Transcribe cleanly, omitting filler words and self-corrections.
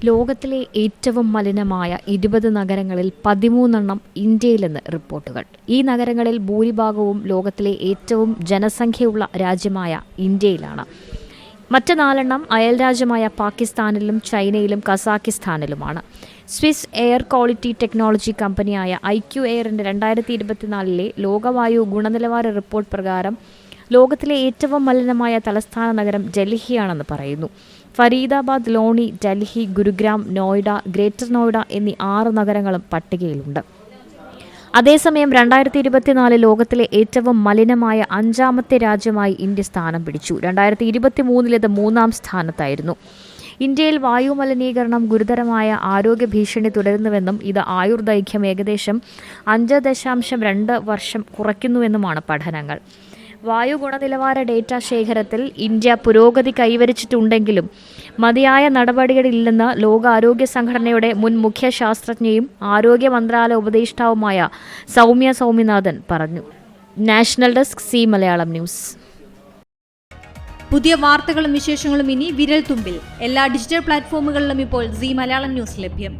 ലോകത്തിലെ ഏറ്റവും മലിനമായ 20 നഗരങ്ങളിൽ 13 ഇന്ത്യയിലെന്ന് റിപ്പോർട്ടുകൾ. ഈ നഗരങ്ങളിൽ ഭൂരിഭാഗവും ലോകത്തിലെ ഏറ്റവും ജനസംഖ്യയുള്ള രാജ്യമായ ഇന്ത്യയിലാണ്. മറ്റ് 4 അയൽരാജ്യമായ പാകിസ്ഥാനിലും ചൈനയിലും കസാക്കിസ്ഥാനിലുമാണ്. സ്വിസ് എയർ ക്വാളിറ്റി ടെക്നോളജി കമ്പനിയായ IQ എയറിൻ്റെ 2024 ലോകവായു ഗുണനിലവാര റിപ്പോർട്ട് പ്രകാരം ലോകത്തിലെ ഏറ്റവും മലിനമായ തലസ്ഥാന നഗരം ഡൽഹിയാണെന്ന് പറയുന്നു. ഫരീദാബാദ്, ലോണി, ഡൽഹി, ഗുരുഗ്രാം, നോയിഡ, ഗ്രേറ്റർ നോയിഡ എന്നീ 6 നഗരങ്ങളും പട്ടികയിലുണ്ട്. അതേസമയം 2024 ലോകത്തിലെ ഏറ്റവും മലിനമായ 5ാമത്തെ രാജ്യമായി ഇന്ത്യ സ്ഥാനം പിടിച്ചു. 2023 ഇത് 3ാം സ്ഥാനത്തായിരുന്നു. ഇന്ത്യയിൽ വായു മലിനീകരണം ഗുരുതരമായ ആരോഗ്യ ഭീഷണി തുടരുന്നുവെന്നും ഇത് ആയുർദൈർഘ്യം ഏകദേശം 5.2 വർഷം കുറയ്ക്കുന്നുവെന്നുമാണ് പഠനങ്ങൾ. വായു ഗുണനിലവാര ഡേറ്റ ശേഖരത്തിൽ ഇന്ത്യ പുരോഗതി കൈവരിച്ചിട്ടുണ്ടെങ്കിലും മതിയായ നടപടികളില്ലെന്ന് ലോകാരോഗ്യ സംഘടനയുടെ മുൻ മുഖ്യ ശാസ്ത്രജ്ഞയും ആരോഗ്യ മന്ത്രാലയ ഉപദേഷ്ടാവുമായ സൗമ്യ സ്വാമിനാഥൻ പറഞ്ഞു. National desk, C Malayalam news. പുതിയ വാർത്തകളും വിശേഷങ്ങളും ഇനി വിരൽ തുമ്പിൽ. എല്ലാ ഡിജിറ്റൽ പ്ലാറ്റ്ഫോമുകളിലും ഇപ്പോൾ സി മലയാളം ന്യൂസ് ലഭ്യം.